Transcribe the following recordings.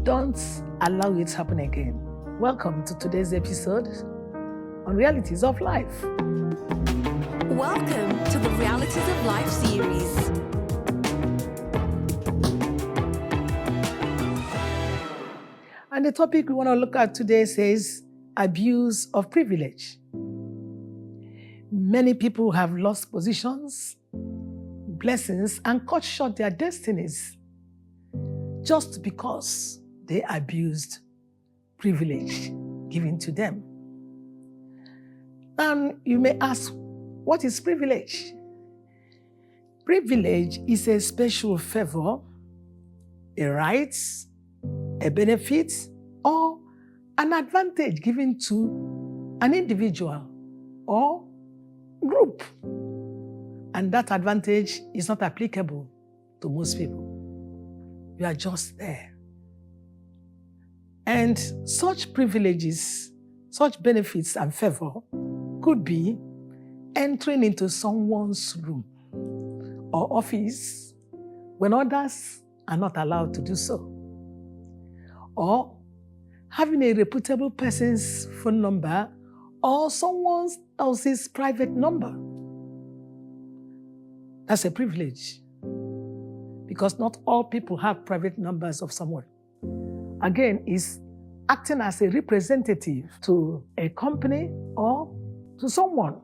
Don't allow it to happen again. Welcome to today's episode on Realities of Life. Welcome to the Realities of Life series. And the topic we want to look at today says abuse of privilege. Many people have lost positions, blessings, and cut short their destinies just because they abused privilege given to them. And you may ask, what is privilege? Privilege is a special favor, a right, a benefit, or an advantage given to an individual or group. And that advantage is not applicable to most people. You are just there. And such privileges, such benefits and favor could be entering into someone's room or office when others are not allowed to do so, or having a reputable person's phone number or someone else's private number. That's a privilege, because not all people have private numbers of someone. Again, is acting as a representative to a company or to someone.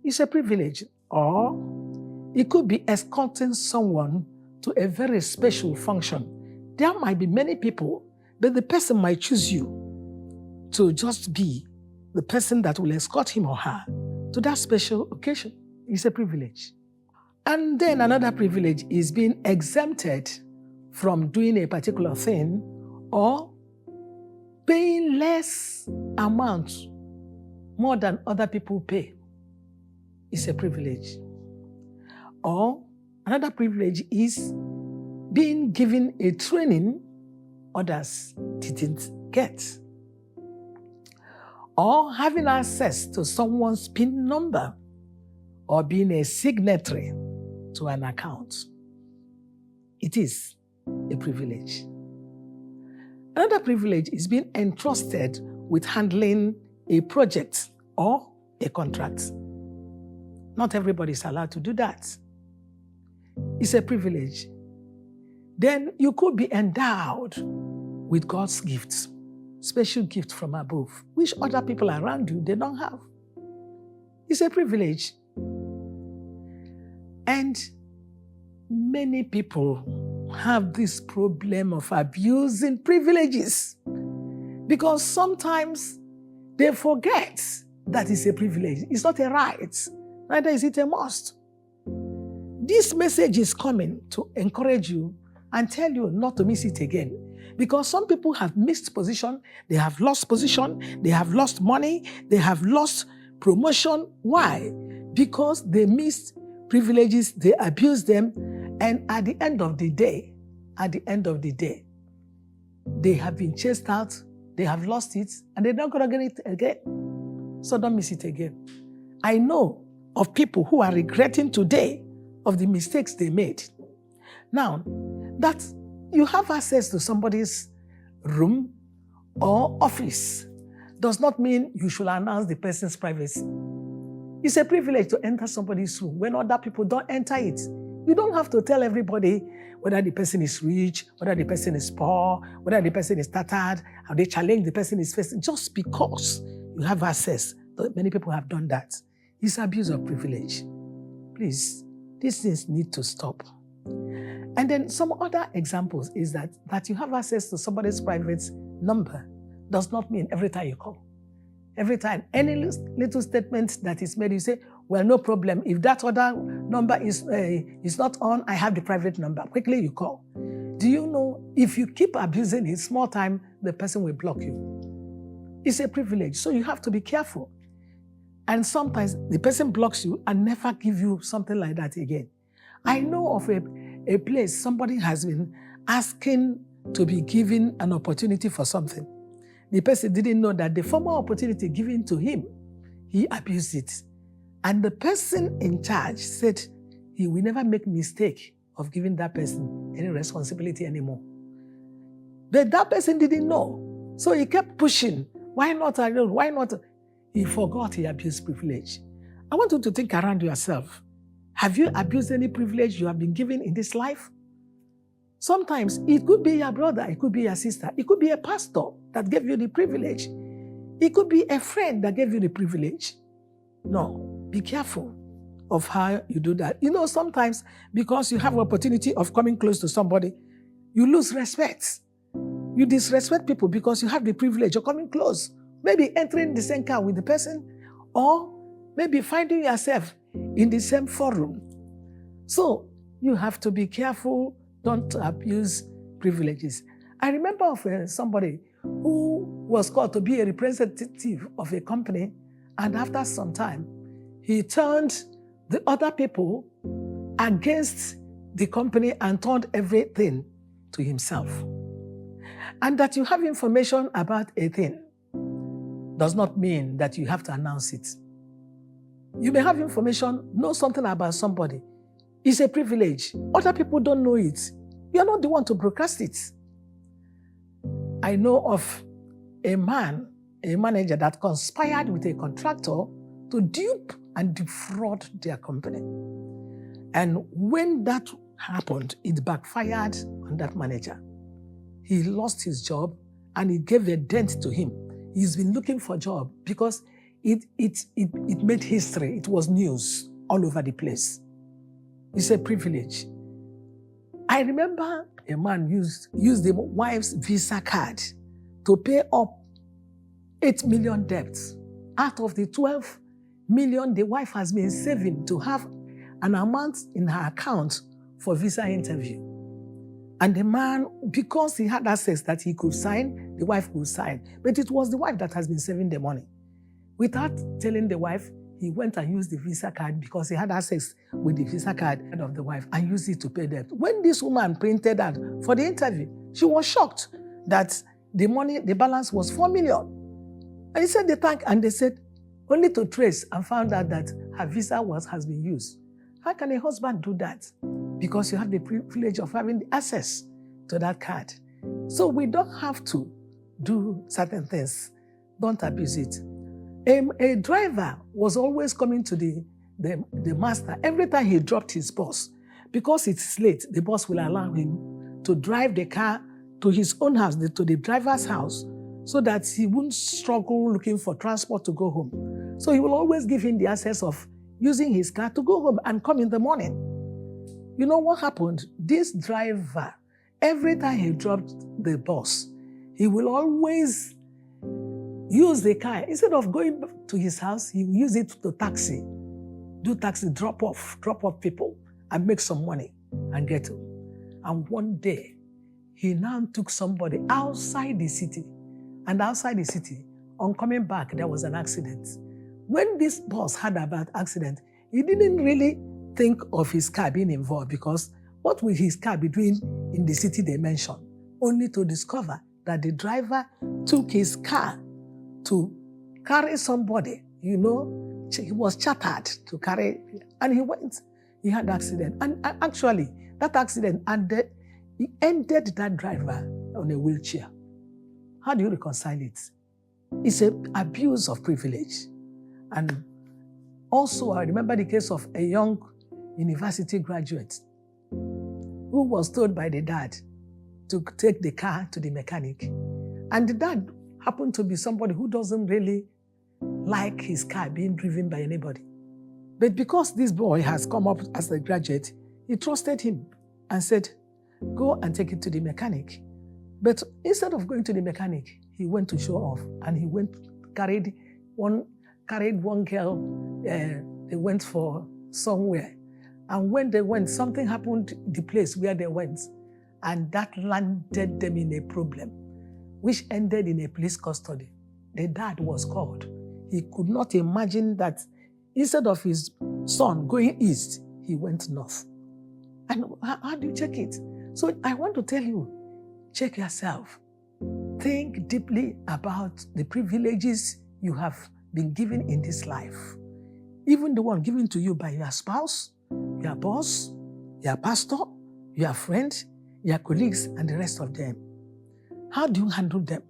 It's a privilege. Or it could be escorting someone to a very special function. There might be many people, but the person might choose you to just be the person that will escort him or her to that special occasion. It's a privilege. And then another privilege is being exempted from doing a particular thing or paying less amount more than other people pay. It's a privilege. Or another privilege is being given a training others didn't get. Or having access to someone's PIN number or being a signatory to an account. It is a privilege. Another privilege is being entrusted with handling a project or a contract. Not everybody is allowed to do that. It's a privilege. Then you could be endowed with God's gifts, special gift from above, which other people around you, they don't have. It's a privilege. And many people have this problem of abusing privileges because sometimes they forget that it's a privilege. It's not a right, neither is it a must. This message is coming to encourage you and tell you not to miss it again. Because some people have missed position, they have lost position, they have lost money, they have lost promotion. Why? Because they missed privileges, they abused them, and at the end of the day, they have been chased out, they have lost it, and they're not going to get it again. So don't miss it again. I know of people who are regretting today of the mistakes they made. Now, that you have access to somebody's room or office does not mean you should announce the person's privacy. It's a privilege to enter somebody's room when other people don't enter it. You don't have to tell everybody whether the person is rich, whether the person is poor, whether the person is tattered, how they challenge the person is facing. Just because you have access, many people have done that. It's abuse of privilege. Please, these things need to stop. And then some other examples is that you have access to somebody's private number does not mean every time you call. Every time, any little statement that is made, you say, well, no problem. If that other number is not on, I have the private number. Quickly you call. Do you know, if you keep abusing it, small time, the person will block you. It's a privilege, so you have to be careful. And sometimes the person blocks you and never give you something like that again. I know of a place somebody has been asking to be given an opportunity for something. The person didn't know that the former opportunity given to him, he abused it. And the person in charge said he will never make mistake of giving that person any responsibility anymore. But that person didn't know. So he kept pushing. Why not? Why not? He forgot he abused privilege. I want you to think around yourself. Have you abused any privilege you have been given in this life? Sometimes it could be your brother, it could be your sister, it could be a pastor that gave you the privilege. It could be a friend that gave you the privilege. No, be careful of how you do that. You know, sometimes because you have an opportunity of coming close to somebody, you lose respect. You disrespect people because you have the privilege of coming close. Maybe entering the same car with the person, or maybe finding yourself in the same forum. So you have to be careful, don't abuse privileges. I remember of somebody who was called to be a representative of a company, and after some time, he turned the other people against the company and turned everything to himself. And that you have information about a thing does not mean that you have to announce it. You may have information, know something about somebody. It's a privilege. Other people don't know it. You're not the one to broadcast it. I know of a manager that conspired with a contractor to dupe and defraud their company. And when that happened, it backfired on that manager. He lost his job and it gave a dent to him. He's been looking for a job because it made history. It was news all over the place. It's a privilege. I remember a man used the wife's Visa card to pay up 8 million debts. Out of the 12 million the wife has been saving to have an amount in her account for visa interview. And the man, because he had access that he could sign, the wife could sign. But it was the wife that has been saving the money. Without telling the wife, he went and used the Visa card because he had access with the Visa card of the wife and used it to pay debt. When this woman printed out for the interview, she was shocked that the balance was 4 million. And he said the thank, and they said, only to trace and found out that her visa has been used. How can a husband do that? Because you have the privilege of having the access to that card. So we don't have to do certain things. Don't abuse it. A driver was always coming to the master every time he dropped his bus. Because it's late, the boss will allow him to drive the car to his own house, to the driver's house, so that he wouldn't struggle looking for transport to go home. So he will always give him the access of using his car to go home and come in the morning. You know what happened? This driver, every time he dropped the bus, he will always use the car. Instead of going to his house, he will use it to taxi. Do taxi, drop off people and make some money and get home. And one day, he now took somebody outside the city. And outside the city, on coming back, there was an accident. When this boss heard about accident, he didn't really think of his car being involved, because what will his car be doing in the city they mentioned? Only to discover that the driver took his car to carry somebody, he was chartered to carry, and he went. He had an accident. And actually, that accident ended that driver on a wheelchair. How do you reconcile it? It's an abuse of privilege. And also, I remember the case of a young university graduate who was told by the dad to take the car to the mechanic. And the dad happened to be somebody who doesn't really like his car being driven by anybody. But because this boy has come up as a graduate, he trusted him and said, go and take it to the mechanic. But instead of going to the mechanic, he went to show off, and he carried one girl. They went for somewhere. And when they went, something happened in the place where they went, and that landed them in a problem, which ended in a police custody. The dad was called. He could not imagine that instead of his son going east, he went north. And how do you check it? So I want to tell you, check yourself. Think deeply about the privileges you have been given in this life. Even the one given to you by your spouse, your boss, your pastor, your friend, your colleagues, and the rest of them. How do you handle them?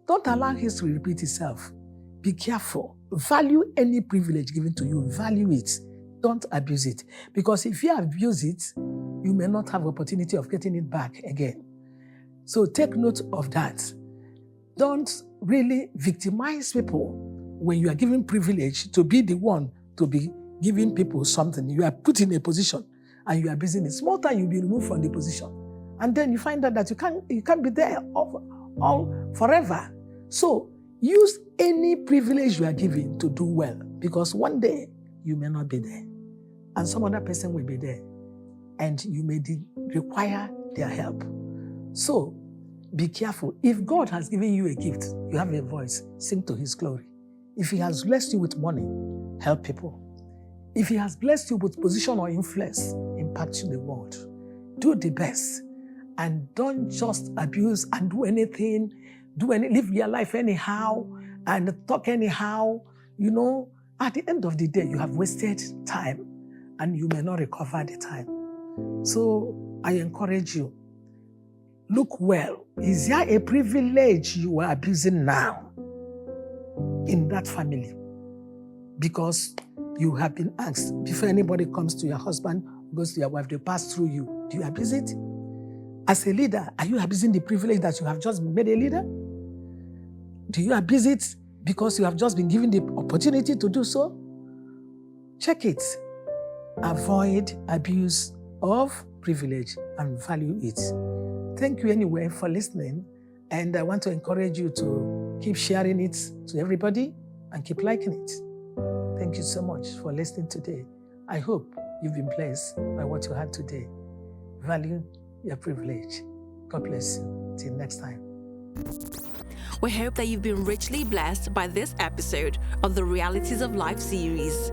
Don't allow history repeat itself. Be careful. Value any privilege given to you. Value it. Don't abuse it. Because if you abuse it, you may not have opportunity of getting it back again. So take note of that. Don't really victimize people when you are given privilege to be the one to be giving people something. You are put in a position and you are abusing it. Small time you'll be removed from the position. And then you find out that you can't be there all forever. So use any privilege you are given to do well, because one day you may not be there and some other person will be there and you may require their help. So be careful. If God has given you a gift, you have a voice, sing to his glory. If he has blessed you with money, help people. If he has blessed you with position or influence, impact the world. Do the best and don't just abuse and do anything, live your life anyhow and talk anyhow. You know, at the end of the day, you have wasted time and you may not recover the time. So I encourage you, look well. Is there a privilege you are abusing now in that family? Because you have been asked, before anybody comes to your husband, goes to your wife, they pass through you. Do you abuse it? As a leader, are you abusing the privilege that you have just made a leader? Do you abuse it because you have just been given the opportunity to do so? Check it. Avoid abuse of privilege and value it. Thank you anyway for listening. And I want to encourage you to keep sharing it to everybody and keep liking it. Thank you so much for listening today. I hope you've been blessed by what you had today. Value your privilege. God bless you. Till next time. We hope that you've been richly blessed by this episode of the Realities of Life series.